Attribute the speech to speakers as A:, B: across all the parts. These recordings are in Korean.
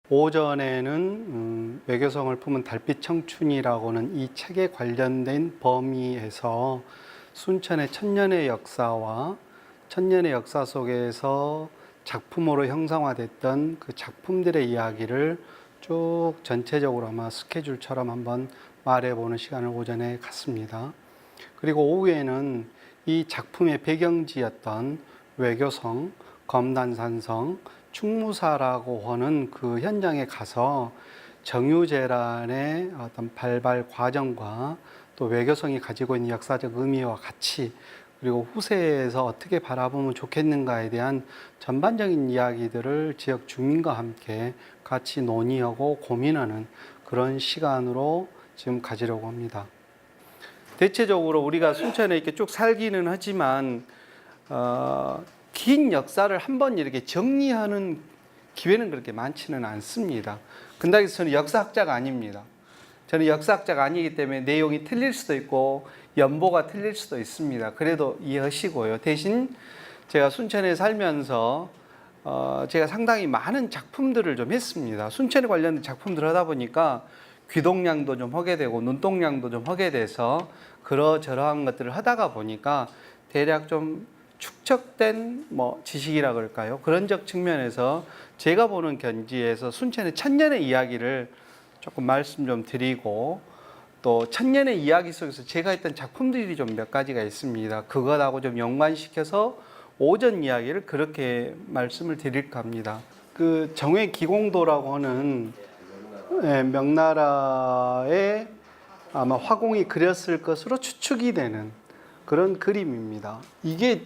A: 오전에는 외교성을 품은 달빛 청춘이라고는 이 책에 관련된 범위에서 순천의 천년의 역사와 천년의 역사 속에서 작품으로 형상화됐던 그 작품들의 이야기를 쭉 전체적으로 아마 스케줄처럼 한번 말해보는 시간을 오전에 갖습니다. 그리고 오후에는 이 작품의 배경지였던 외교성, 검단산성, 충무사라고 하는 그 현장에 가서 정유재란의 어떤 발발 과정과 또 외교성이 가지고 있는 역사적 의미와 같이 그리고 후세에서 어떻게 바라보면 좋겠는가에 대한 전반적인 이야기들을 지역 주민과 함께 같이 논의하고 고민하는 그런 시간으로 지금 가지려고 합니다. 대체적으로 우리가 순천에 이렇게 쭉 살기는 하지만 긴 역사를 한번 이렇게 정리하는 기회는 그렇게 많지는 않습니다. 근데 저는 역사학자가 아닙니다. 저는 역사학자가 아니기 때문에 내용이 틀릴 수도 있고 연보가 틀릴 수도 있습니다. 그래도 이해하시고요. 대신 제가 순천에 살면서 제가 상당히 많은 작품들을 좀 했습니다. 순천에 관련된 작품들을 하다 보니까 귀동량도 좀 하게 되고 눈동량도 좀 하게 돼서 그러저러한 것들을 하다가 보니까 대략 좀 축적된 지식이라 그럴까요? 그런적 측면에서 제가 보는 견지에서 순천의 천년의 이야기를 조금 말씀 좀 드리고 또 천년의 이야기 속에서 제가 했던 작품들이 좀 몇 가지가 있습니다. 그것하고 좀 연관시켜서 오전 이야기를 그렇게 말씀을 드릴까 합니다. 그 정회 기공도라고 하는 명나라의 아마 화공이 그렸을 것으로 추측이 되는 그런 그림입니다. 이게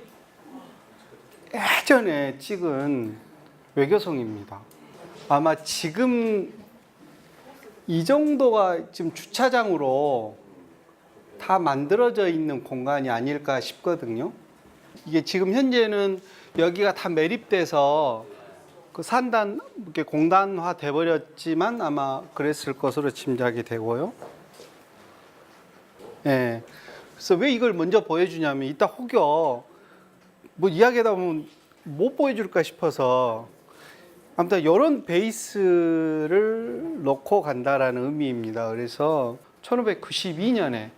A: 예전에 찍은 외교성입니다. 아마 지금 이 정도가 지금 주차장으로 다 만들어져 있는 공간이 아닐까 싶거든요. 이게 지금 현재는 여기가 다 매립돼서 그 산단, 이렇게 공단화 돼버렸지만 아마 그랬을 것으로 짐작이 되고요. 예. 그래서 왜 이걸 먼저 보여주냐면 이따 혹여 이야기하다 보면 못 보여줄까 싶어서 아무튼 이런 베이스를 놓고 간다라는 의미입니다. 그래서 1592년에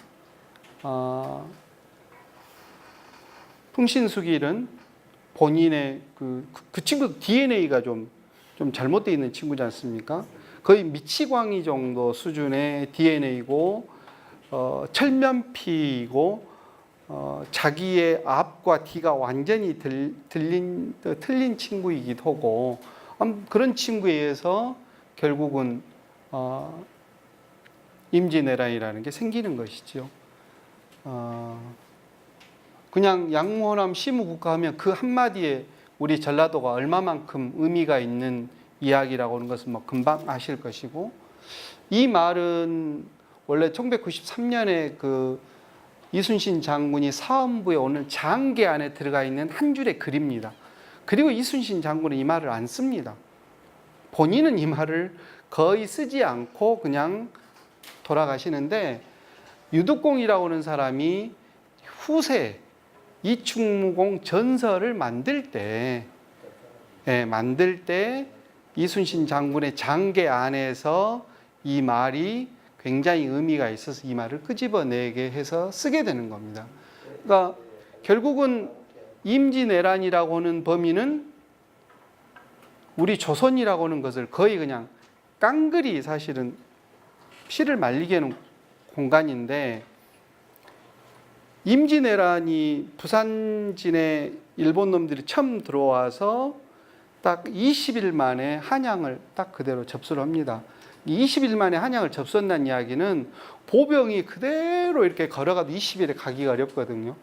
A: 풍신수길은 본인의 그 친구 DNA가 좀 잘못되어 있는 친구지 않습니까? 거의 미치광이 정도 수준의 DNA고 철면피이고 자기의 앞과 뒤가 완전히 틀린 친구이기도 하고 그런 친구에 의해서 결국은 임진왜란이라는 게 생기는 것이죠. 그냥 양호남 시무국가 하면 그 한마디에 우리 전라도가 얼마만큼 의미가 있는 이야기라고 하는 것은 금방 아실 것이고 이 말은 원래 1993년에 그 이순신 장군이 사헌부에 오는 장계 안에 들어가 있는 한 줄의 글입니다. 그리고 이순신 장군은 이 말을 안 씁니다. 본인은 이 말을 거의 쓰지 않고 그냥 돌아가시는데 유득공이라고 하는 사람이 후세 이충무공 전설을 만들 때 이순신 장군의 장계 안에서 이 말이 굉장히 의미가 있어서 이 말을 끄집어내게 해서 쓰게 되는 겁니다. 그러니까 결국은 임진왜란이라고 하는 범위는 우리 조선이라고 하는 것을 거의 그냥 깡그리 사실은 피를 말리게 하는 공간인데 임진왜란이 부산진에 일본 놈들이 처음 들어와서 딱 20일 만에 한양을 딱 그대로 접수를 합니다. 20일 만에 한양을 접수한다는 이야기는 보병이 그대로 이렇게 걸어가도 20일에 가기가 어렵거든요.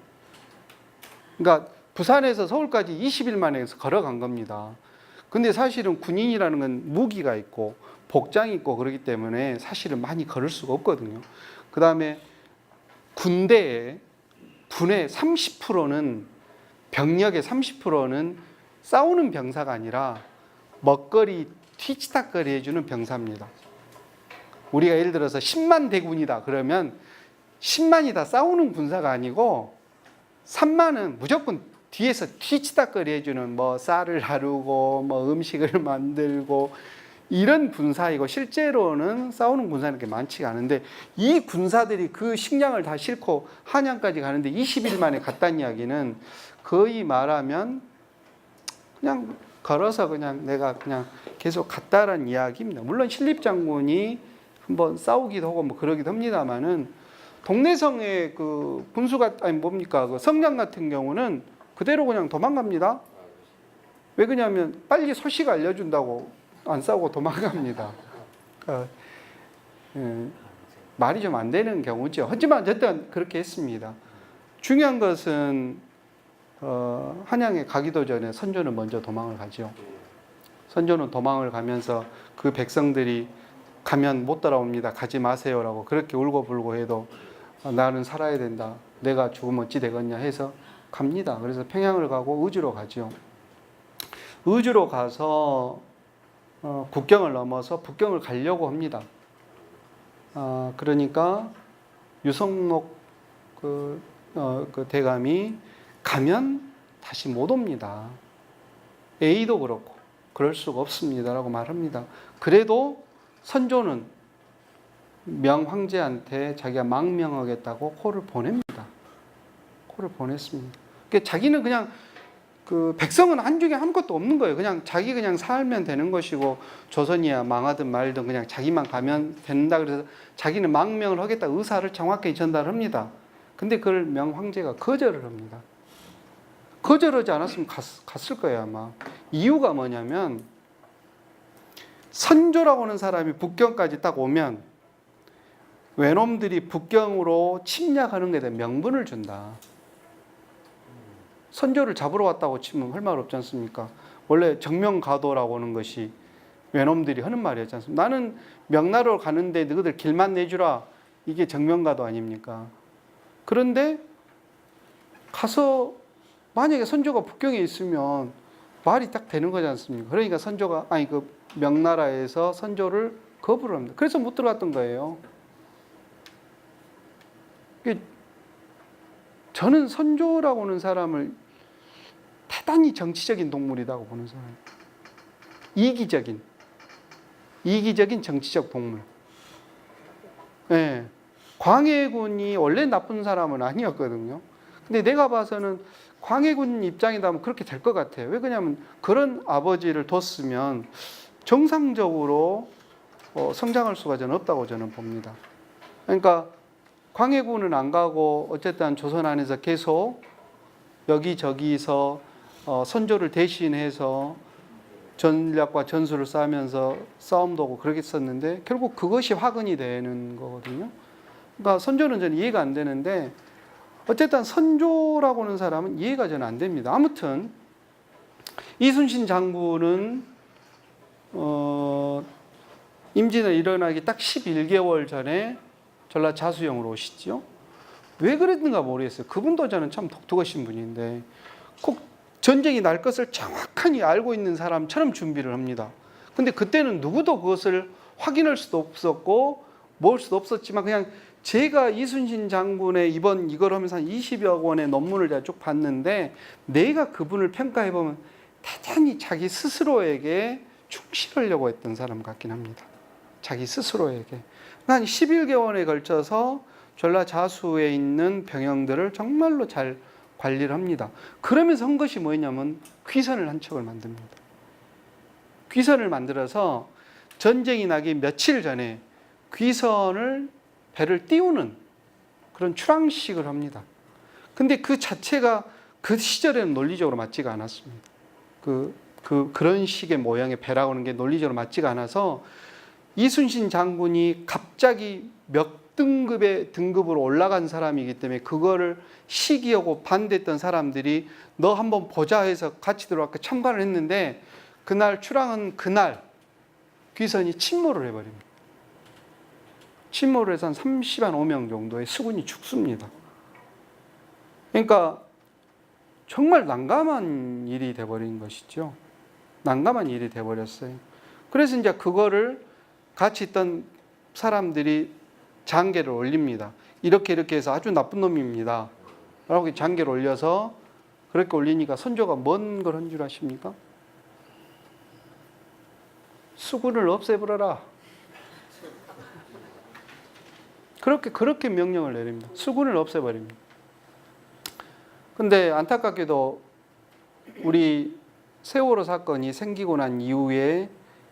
A: 그러니까 부산에서 서울까지 20일 만에 걸어간 겁니다. 근데 사실은 군인이라는 건 무기가 있고 복장이 있고 그렇기 때문에 사실은 많이 걸을 수가 없거든요. 그 다음에 군대의 분의 30%는 병력의 30%는 싸우는 병사가 아니라 먹거리 튀치닥거리 해주는 병사입니다. 우리가 예를 들어서 10만 대군이다 그러면 10만이 다 싸우는 군사가 아니고 3만은 무조건 뒤에서 튀치닥거리 해주는 쌀을 다루고 음식을 만들고 이런 군사이고 실제로는 싸우는 군사는 그렇게 많지가 않은데 이 군사들이 그 식량을 다 싣고 한양까지 가는데 20일 만에 갔다는 이야기는 거의 말하면 그냥 걸어서 그냥 내가 그냥 계속 갔다라는 이야기입니다. 물론 신립 장군이 한번 싸우기도 하고 뭐 그러기도 합니다만은 동래성의 그 군수가 아니 뭡니까 그 성장 같은 경우는 그대로 그냥 도망갑니다. 왜 그러냐면 빨리 소식 알려준다고 안 싸우고 도망갑니다. 말이 좀 안 되는 경우죠. 하지만 어쨌든 그렇게 했습니다. 중요한 것은 한양에 가기도 전에 선조는 먼저 도망을 가죠. 선조는 도망을 가면서 그 백성들이 가면 못 따라옵니다. 가지 마세요라고 그렇게 울고불고 해도 나는 살아야 된다. 내가 죽으면 어찌 되겠냐 해서 갑니다. 그래서 평양을 가고 의주로 가죠. 의주로 가서 국경을 넘어서 북경을 가려고 합니다. 그러니까 유성록 그 대감이 가면 다시 못 옵니다. A도 그렇고 그럴 수가 없습니다라고 말합니다. 그래도 선조는 명황제한테 자기가 망명하겠다고 콜을 보냅니다. 콜을 보냈습니다. 그러니까 자기는 그냥 그 백성은 안중에 아무것도 없는 거예요. 그냥 자기 그냥 살면 되는 것이고 조선이야 망하든 말든 그냥 자기만 가면 된다. 그래서 자기는 망명을 하겠다 의사를 정확히 전달합니다. 근데 그걸 명황제가 거절을 합니다. 거절하지 않았으면 갔을 거예요 아마. 이유가 뭐냐면 선조라고 하는 사람이 북경까지 딱 오면 외놈들이 북경으로 침략하는 것에 대한 명분을 준다. 선조를 잡으러 왔다고 치면 할 말 없지 않습니까? 원래 정명가도라고 하는 것이 외놈들이 하는 말이었지 않습니까? 나는 명나라로 가는데 너희들 길만 내주라. 이게 정명가도 아닙니까? 그런데 가서 만약에 선조가 북경에 있으면 말이 딱 되는 거지 않습니까? 그러니까 선조가 그 명나라에서 선조를 거부를 합니다. 그래서 못 들어갔던 거예요. 저는 선조라고 하는 사람을 대단히 정치적인 동물이라고 보는 사람이에요. 이기적인 정치적 동물. 네. 광해군이 원래 나쁜 사람은 아니었거든요. 근데 내가 봐서는 광해군 입장이라면 그렇게 될 것 같아요. 왜 그러냐면 그런 아버지를 뒀으면 정상적으로 성장할 수가 저는 없다고 저는 봅니다. 그러니까 광해군은 안 가고 어쨌든 조선 안에서 계속 여기저기서 선조를 대신해서 전략과 전술을 쌓으면서 싸움도 하고 그러겠었는데 결국 그것이 화근이 되는 거거든요. 그러니까 선조는 저는 이해가 안 되는데 어쨌든 선조라고 하는 사람은 이해가 저는 안 됩니다. 아무튼 이순신 장군은 임진을 일어나기 딱 11개월 전에 전라 자수영으로 오시죠. 왜 그랬는가 모르겠어요. 그분도 저는 참 독특하신 분인데 꼭 전쟁이 날 것을 정확하게 알고 있는 사람처럼 준비를 합니다. 근데 그때는 누구도 그것을 확인할 수도 없었고 모을 수도 없었지만 그냥 제가 이순신 장군의 이걸 하면서 한 20여 권의 논문을 제가 쭉 봤는데 내가 그분을 평가해보면 대단히 자기 스스로에게 충실하려고 했던 사람 같긴 합니다. 자기 스스로에게. 한 11개월에 걸쳐서 전라 자수에 있는 병영들을 정말로 잘 관리를 합니다. 그러면서 한 것이 뭐였냐면 귀선을 한 척을 만듭니다. 귀선을 만들어서 전쟁이 나기 며칠 전에 귀선을 배를 띄우는 그런 출항식을 합니다. 근데 그 자체가 그 시절에는 논리적으로 맞지가 않았습니다. 그런 식의 모양의 배라고 하는 게 논리적으로 맞지가 않아서 이순신 장군이 갑자기 몇 등급으로 올라간 사람이기 때문에 그거를 시기하고 반대했던 사람들이 너 한번 보자 해서 같이 들어와서 참관을 했는데 그날 출항은 그날 귀선이 침몰을 해버립니다. 침몰을 해서 한 35명 정도의 수군이 죽습니다. 그러니까 정말 난감한 일이 돼버린 것이죠. 난감한 일이 돼버렸어요. 그래서 이제 그거를 같이 있던 사람들이 장계를 올립니다. 이렇게 해서 아주 나쁜 놈입니다. 라고 장계를 올려서 그렇게 올리니까 선조가 뭔 걸 한 줄 아십니까? 수군을 없애버려라. 그렇게 명령을 내립니다. 수군을 없애버립니다. 근데 안타깝게도 우리 세월호 사건이 생기고 난 이후에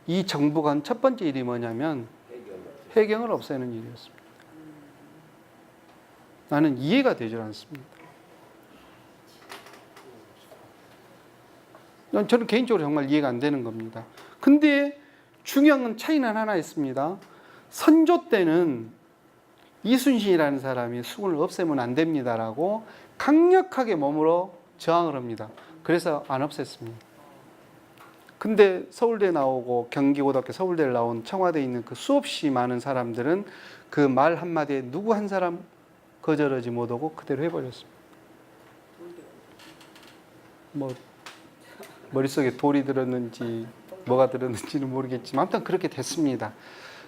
A: 이 정부가 한 첫 번째 일이 뭐냐면 해경을 없애는 일이었습니다. 나는 이해가 되질 않습니다. 저는 개인적으로 정말 이해가 안 되는 겁니다. 근데 중요한 차이는 하나 있습니다. 선조 때는 이순신이라는 사람이 수군을 없애면 안 됩니다라고 강력하게 몸으로 저항을 합니다. 그래서 안 없앴습니다. 근데 서울대 나오고 경기고등학교 서울대를 나온 청와대에 있는 그 수없이 많은 사람들은 그 말 한마디에 누구 한 사람 거절하지 못하고 그대로 해버렸습니다. 뭐 머릿속에 돌이 들었는지 뭐가 들었는지는 모르겠지만 아무튼 그렇게 됐습니다.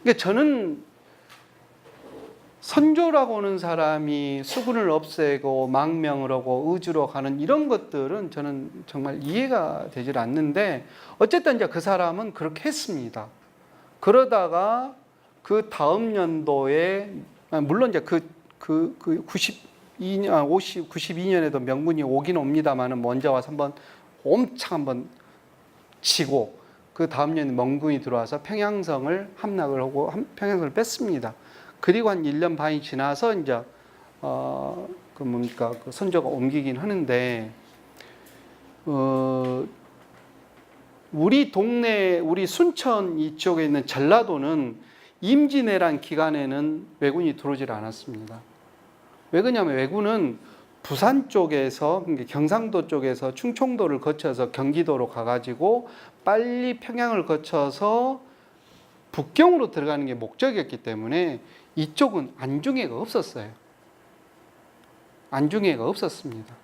A: 그러니까 저는 선조라고 하는 사람이 수군을 없애고 망명을 하고 의주로 가는 이런 것들은 저는 정말 이해가 되질 않는데 어쨌든 이제 그 사람은 그렇게 했습니다. 그러다가 그 다음 연도에 물론 이제 그 92년에도 명군이 오긴 옵니다만은 먼저 와서 엄청 한번 치고 그 다음 년에 멍군이 들어와서 평양성을 함락을 하고 평양성을 뺐습니다. 그리고 한 1년 반이 지나서 이제 그 선조가 옮기긴 하는데 우리 동네 우리 순천 이쪽에 있는 전라도는 임진왜란 기간에는 왜군이 들어오질 않았습니다. 왜 그러냐면 왜군은 부산 쪽에서 경상도 쪽에서 충청도를 거쳐서 경기도로 가가지고 빨리 평양을 거쳐서 북경으로 들어가는 게 목적이었기 때문에 이쪽은 안중에가 없었어요. 안중에가 없었습니다.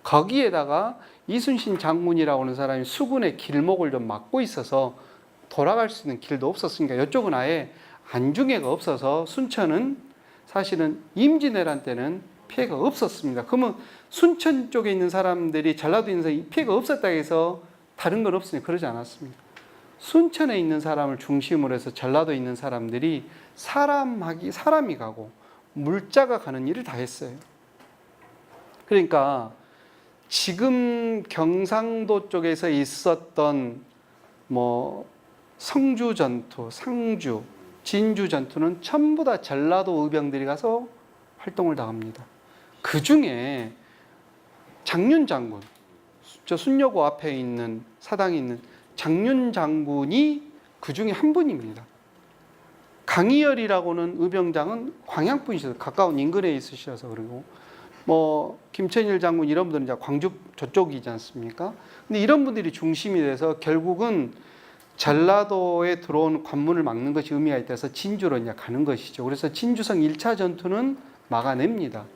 A: 거기에다가 이순신 장군이라고 하는 사람이 수군의 길목을 좀 막고 있어서 돌아갈 수 있는 길도 없었으니까 이쪽은 아예 안중에가 없어서 순천은 사실은 임진왜란 때는 피해가 없었습니다. 그러면 순천 쪽에 있는 사람들이 전라도에 있는 피해가 없었다 해서 다른 건 없으니 그러지 않았습니다. 순천에 있는 사람을 중심으로 해서 전라도에 있는 사람들이 사람이 가고 물자가 가는 일을 다 했어요. 그러니까 지금 경상도 쪽에서 있었던 뭐 성주 전투, 상주, 진주 전투는 전부 다 전라도 의병들이 가서 활동을 다 합니다. 그 중에 장윤 장군, 저 순여고 앞에 있는 사당에 있는 장윤 장군이 그 중에 한 분입니다. 강희열이라고는 의병장은 광양 분이셔서 가까운 인근에 있으셔서 그리고 뭐 김천일 장군 이런 분들은 이제 광주 저쪽이지 않습니까? 근데 이런 분들이 중심이 돼서 결국은 전라도에 들어온 관문을 막는 것이 의미가 있다서 진주로 이제 가는 것이죠. 그래서 진주성 1차 전투는 막아냅니다.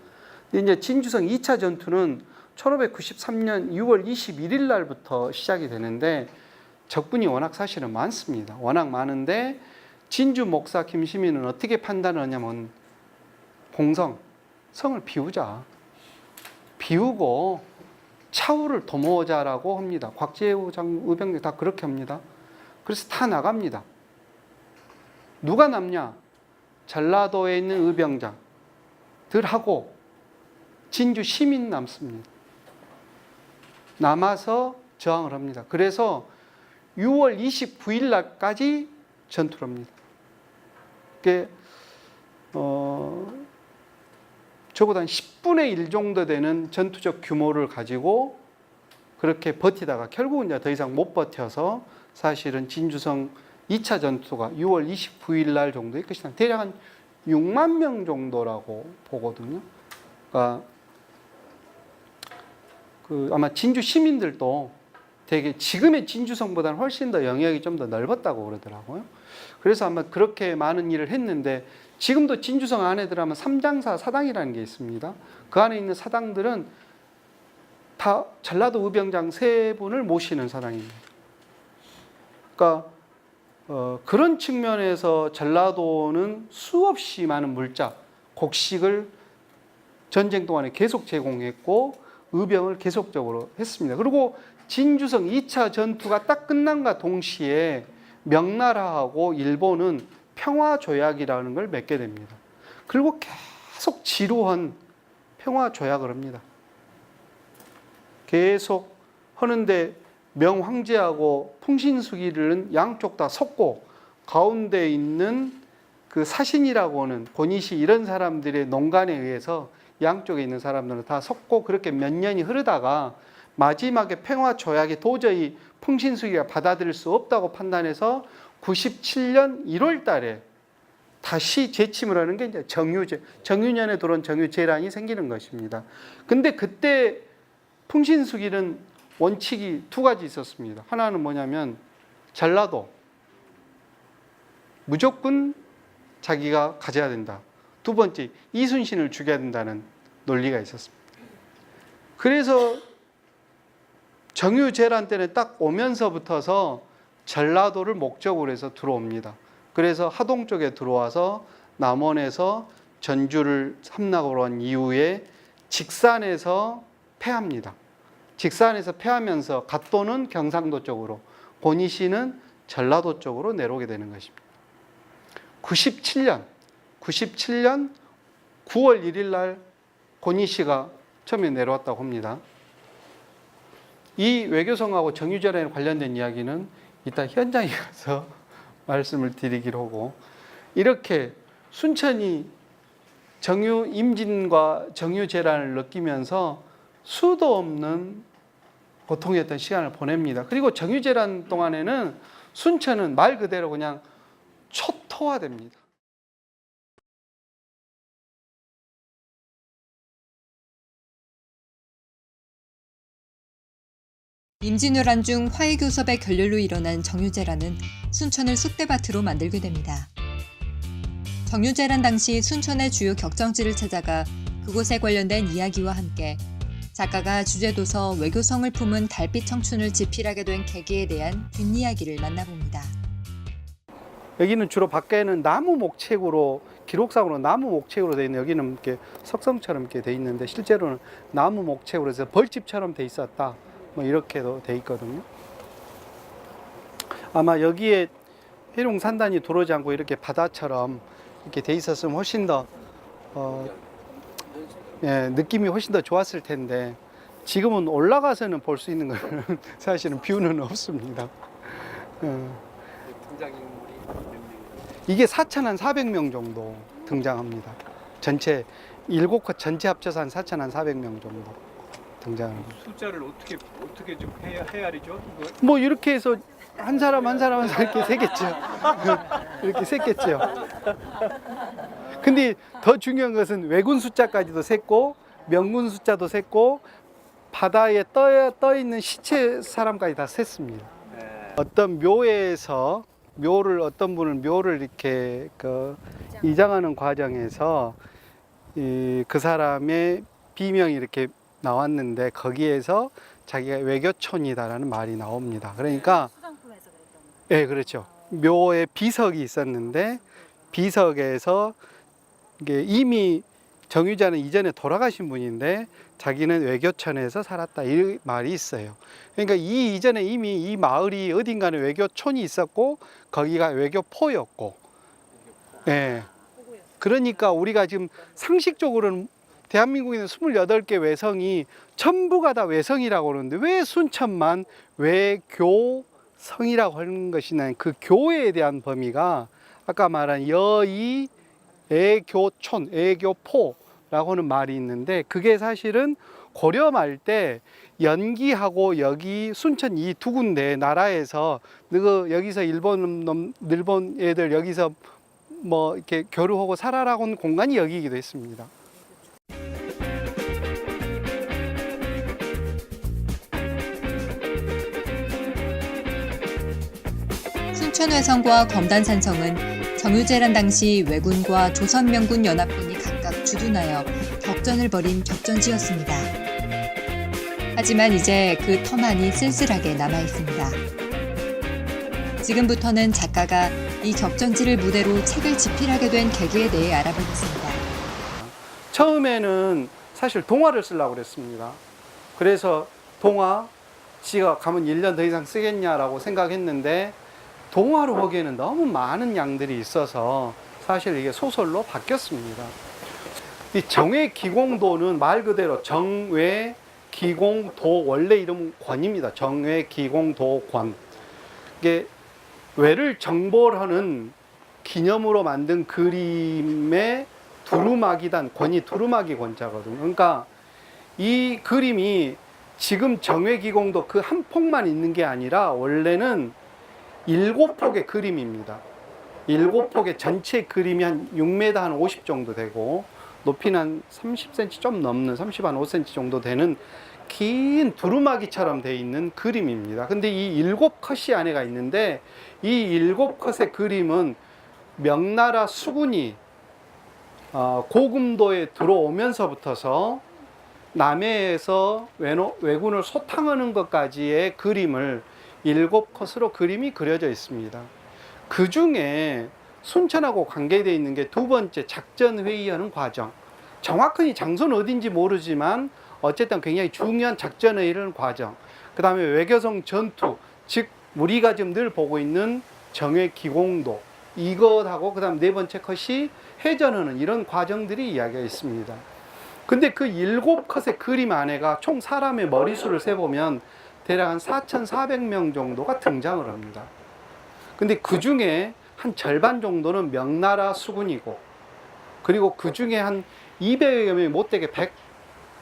A: 근데 이제 진주성 2차 전투는 1593년 6월 21일 날부터 시작이 되는데 적군이 워낙 사실은 많습니다. 워낙 많은데 진주 목사 김시민은 어떻게 판단을 하냐면 성을 비우자. 비우고 차후를 도모하자라고 합니다. 곽재우 의병들 다 그렇게 합니다. 그래서 다 나갑니다. 누가 남냐? 전라도에 있는 의병장들하고 진주 시민 남습니다. 남아서 저항을 합니다. 그래서 6월 29일 날까지 전투를 합니다. 그게 저보다 한 10분의 1 정도 되는 전투적 규모를 가지고 그렇게 버티다가 결국은 이제 더 이상 못 버텨서 사실은 진주성 2차 전투가 6월 29일 날 정도에 끝이 납니다. 대략 한 6만 명 정도라고 보거든요. 그러니까 아마 진주 시민들도 되게 지금의 진주성보다는 훨씬 더 영역이 좀 더 넓었다고 그러더라고요. 그래서 아마 그렇게 많은 일을 했는데 지금도 진주성 안에 들어가면 삼장사 사당이라는 게 있습니다. 그 안에 있는 사당들은 다 전라도 의병장 3분을 모시는 사당입니다. 그러니까 그런 측면에서 전라도는 수없이 많은 물자, 곡식을 전쟁 동안에 계속 제공했고 의병을 계속적으로 했습니다. 그리고 진주성 2차 전투가 딱 끝난과 동시에 명나라하고 일본은 평화조약이라는 걸 맺게 됩니다. 그리고 계속 지루한 평화조약을 합니다. 계속 하는데 명황제하고 풍신수길은 양쪽 다 섰고 가운데 있는 그 사신이라고 하는 고니시 이런 사람들의 농간에 의해서 양쪽에 있는 사람들은 다 섰고 그렇게 몇 년이 흐르다가 마지막에 평화조약이 도저히 풍신수기가 받아들일 수 없다고 판단해서 97년 1월 달에 다시 재침을 하는 게 이제 정유년에 들어온 정유재란이 생기는 것입니다. 근데 그때 풍신수길은 원칙이 두 가지 있었습니다. 하나는 뭐냐면 전라도 무조건 자기가 가져야 된다. 두 번째 이순신을 죽여야 된다는 논리가 있었습니다. 그래서 정유재란 때는 딱 오면서부터서 전라도를 목적으로 해서 들어옵니다. 그래서 하동 쪽에 들어와서 남원에서 전주를 함락으로 한 이후에 직산에서 패합니다. 직산에서 패하면서 갓도는 경상도 쪽으로, 고니시는 전라도 쪽으로 내려오게 되는 것입니다. 97년 9월 1일 날 고니시가 처음에 내려왔다고 합니다. 이 외교성하고 정유재란에 관련된 이야기는 이따 현장에 가서 말씀을 드리기로 하고, 이렇게 순천이 정유임진과 정유재란을 느끼면서 수도 없는 고통이었던 시간을 보냅니다. 그리고 정유재란 동안에는 순천은 말 그대로 그냥 초토화됩니다.
B: 임진왜란 중 화해교섭의 결렬로 일어난 정유재란은 순천을 쑥대밭으로 만들게 됩니다. 정유재란 당시 순천의 주요 격정지를 찾아가 그곳에 관련된 이야기와 함께 작가가 주제도서 외교성을 품은 달빛 청춘을 집필하게 된 계기에 대한 뒷이야기를 만나봅니다.
A: 여기는 주로 밖에는 나무 목책으로, 기록상으로 나무 목책으로 되어 있는, 여기는 이렇게 석성처럼 이렇게 되어 있는데 실제로는 나무 목책으로 해서 벌집처럼 되어 있었다, 뭐 이렇게도 되어 있거든요. 아마 여기에 해룡산단이 들어오지 않고 이렇게 바다처럼 이렇게 돼 있었으면 훨씬 더 느낌이 훨씬 더 좋았을 텐데, 지금은 올라가서는 볼 수 있는 거는 사실은 뷰는 없습니다.
C: 등장인물이 몇 명?
A: 이게 4,400명 정도 등장합니다. 전체 7컷 전체 합쳐서 한 4,400명 정도 등장합니다.
C: 숫자를 어떻게 좀 헤아리죠?
A: 뭐 이렇게 해서 한 사람 이렇게 세겠죠. 이렇게 셌겠죠. 근데 더 중요한 것은 왜군 숫자까지도 셌고 명군 숫자도 셌고 바다에 떠 있는 시체 사람까지 다 셌습니다. 어떤 묘에서 어떤 분을 묘를 이렇게 이장하는 과정에서 그 사람의 비명이 이렇게 나왔는데 거기에서 자기가 외교촌이다라는 말이 나옵니다. 그러니까 예, 그렇죠. 묘에 비석이 있었는데 비석에서 이게 이미 정유재는 이전에 돌아가신 분인데 자기는 외교촌에서 살았다, 이 말이 있어요. 그러니까 이 이전에 이미 이 마을이 어딘가에 외교촌이 있었고 거기가 외교포였고, 예. 그러니까 우리가 지금 상식적으로는 대한민국에 있는 28개 외성이 전부가 다 외성이라고 그러는데 왜 순천만 외교성이라고 하는 것이냐, 그 교회에 대한 범위가 아까 말한 여의, 애교촌, 애교포라고 하는 말이 있는데 그게 사실은 고려 말 때 연기하고 여기 순천 이 두 군데 나라에서 여기서 일본 애들 여기서 뭐 이렇게 교류하고 살아라고 하는 공간이 여기이기도 했습니다.
B: 순천회성과 검단산성은 정유재란 당시 왜군과 조선명군 연합군이 각각 주둔하여 격전을 벌인 격전지였습니다. 하지만 이제 그 터만이 쓸쓸하게 남아있습니다. 지금부터는 작가가 이 격전지를 무대로 책을 집필하게 된 계기에 대해 알아보겠습니다.
A: 처음에는 사실 동화를 쓰려고 그랬습니다. 그래서 동화, 지가 가면 1년 더 이상 쓰겠냐라고 생각했는데 동화로 보기에는 너무 많은 양들이 있어서 사실 이게 소설로 바뀌었습니다. 이 정외기공도는 말 그대로 정외기공도, 원래 이름은 권입니다. 정외기공도권. 이게 외를 정벌하는 기념으로 만든 그림의 두루마기단, 권이 두루마기 권자거든요. 그러니까 이 그림이 지금 정외기공도 그 한 폭만 있는 게 아니라 원래는 7폭의 그림입니다. 7폭의 전체 그림이 한 6m 한 50 정도 되고 높이는 한 30cm 좀 넘는 30 한 5cm 정도 되는 긴 두루마기처럼 되어 있는 그림입니다. 근데 이 7컷이 안에가 있는데 이 7컷의 그림은 명나라 수군이 고금도에 들어오면서부터서 남해에서 왜군을 소탕하는 것까지의 그림을 7컷으로 그림이 그려져 있습니다. 그 중에 순천하고 관계되어 있는 게 두 번째 작전회의하는 과정. 정확히 장소는 어딘지 모르지만 어쨌든 굉장히 중요한 작전회의하는 과정. 그 다음에 외교성 전투, 즉 우리가 지금 늘 보고 있는 정외기공도, 이것하고 그 다음 네 번째 컷이 해전하는 이런 과정들이 이야기가 있습니다. 근데 그 7컷의 그림 안에가 총 사람의 머리수를 세보면 대략 한 4,400명 정도가 등장을 합니다. 근데 그 중에 한 절반 정도는 명나라 수군이고, 그리고 그 중에 한 200여 명이 못되게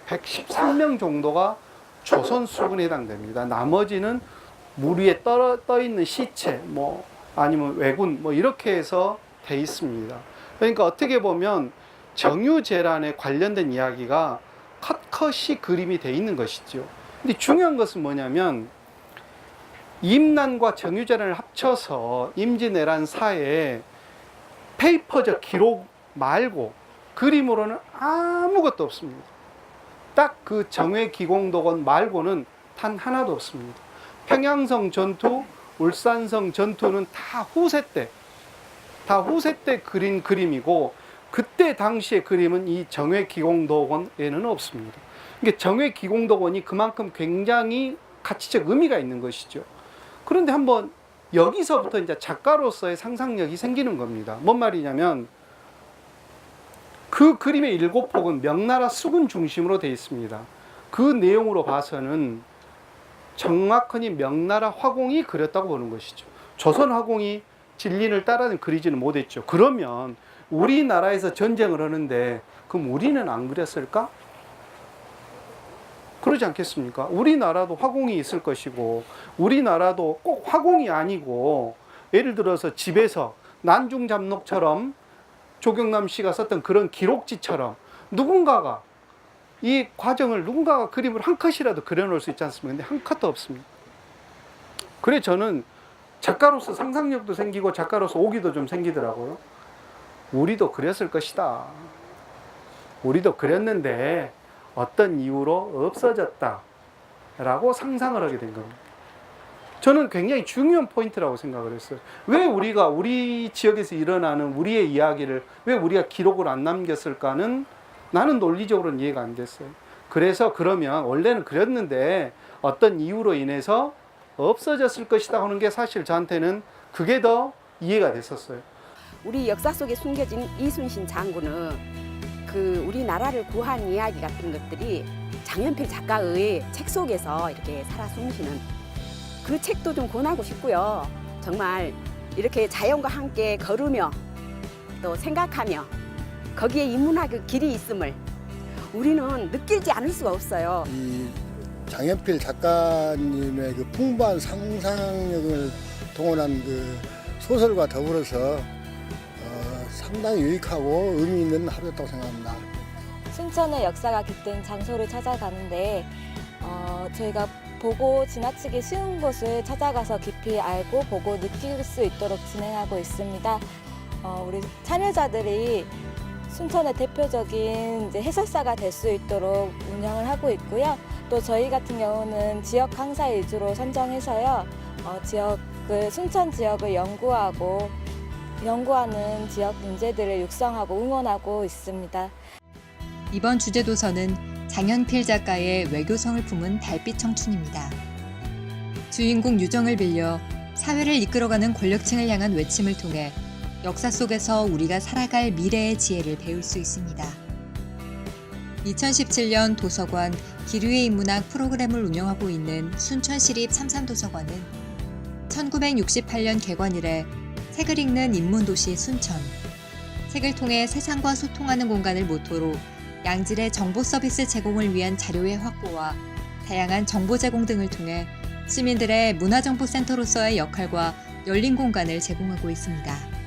A: 113명 정도가 조선 수군에 해당됩니다. 나머지는 물 위에 떠 있는 시체, 뭐 아니면 왜군, 뭐 이렇게 해서 돼 있습니다. 그러니까 어떻게 보면 정유재란에 관련된 이야기가 컷컷이 그림이 돼 있는 것이죠. 근데 중요한 것은 뭐냐면 임난과 정유재란을 합쳐서 임진왜란사에 페이퍼적 기록 말고 그림으로는 아무것도 없습니다. 딱 그 정외기공도건 말고는 단 하나도 없습니다. 평양성 전투, 울산성 전투는 다 후세 때 그린 그림이고, 그때 당시의 그림은 이 정외기공도권에는 없습니다. 그러니까 정외기공도권이 그만큼 굉장히 가치적 의미가 있는 것이죠. 그런데 한번 여기서부터 이제 작가로서의 상상력이 생기는 겁니다. 뭔 말이냐면 그 그림의 7폭은 명나라 수군 중심으로 되어 있습니다. 그 내용으로 봐서는 정확하니 명나라 화공이 그렸다고 보는 것이죠. 조선 화공이 진린을 따라 그리지는 못했죠. 그러면 우리나라에서 전쟁을 하는데 그럼 우리는 안 그렸을까? 그러지 않겠습니까? 우리나라도 화공이 있을 것이고, 우리나라도 꼭 화공이 아니고 예를 들어서 집에서 난중잡록처럼 조경남 씨가 썼던 그런 기록지처럼 누군가가 이 과정을 누군가가 그림을 한 컷이라도 그려놓을 수 있지 않습니까? 근데 한 컷도 없습니다. 그래 저는 작가로서 상상력도 생기고 작가로서 오기도 좀 생기더라고요. 우리도 그렸을 것이다. 우리도 그렸는데 어떤 이유로 없어졌다 라고 상상을 하게 된 겁니다. 저는 굉장히 중요한 포인트라고 생각을 했어요. 왜 우리가 우리 지역에서 일어나는 우리의 이야기를 왜 우리가 기록을 안 남겼을까는 나는 논리적으로는 이해가 안 됐어요. 그래서 그러면 원래는 그렸는데 어떤 이유로 인해서 없어졌을 것이다 하는 게 사실 저한테는 그게 더 이해가 됐었어요.
D: 우리 역사 속에 숨겨진 이순신 장군은 그 우리나라를 구한 이야기 같은 것들이 장연필 작가의 책 속에서 이렇게 살아 숨쉬는 그 책도 좀 권하고 싶고요. 정말 이렇게 자연과 함께 걸으며 또 생각하며 거기에 인문학의 길이 있음을 우리는 느끼지 않을 수가 없어요.
E: 이 장연필 작가님의 그 풍부한 상상력을 동원한 그 소설과 더불어서 상당히 유익하고 의미 있는 하루였다고 생각합니다.
F: 순천의 역사가 깃든 장소를 찾아가는데 저희가 보고 지나치기 쉬운 곳을 찾아가서 깊이 알고 보고 느낄 수 있도록 진행하고 있습니다. 우리 참여자들이 순천의 대표적인 이제 해설사가 될 수 있도록 운영을 하고 있고요. 또 저희 같은 경우는 지역 강사 위주로 선정해서요. 순천 지역을 연구하는 지역 문제들을 육성하고 응원하고 있습니다.
B: 이번 주제도서는 장연필 작가의 외교성을 품은 달빛 청춘입니다. 주인공 유정을 빌려 사회를 이끌어가는 권력층을 향한 외침을 통해 역사 속에서 우리가 살아갈 미래의 지혜를 배울 수 있습니다. 2017년 도서관 기류의 인문학 프로그램을 운영하고 있는 순천시립 삼삼도서관은 1968년 개관 이래 책을 읽는 인문도시 순천, 책을 통해 세상과 소통하는 공간을 모토로 양질의 정보 서비스 제공을 위한 자료의 확보와 다양한 정보 제공 등을 통해 시민들의 문화정보센터로서의 역할과 열린 공간을 제공하고 있습니다.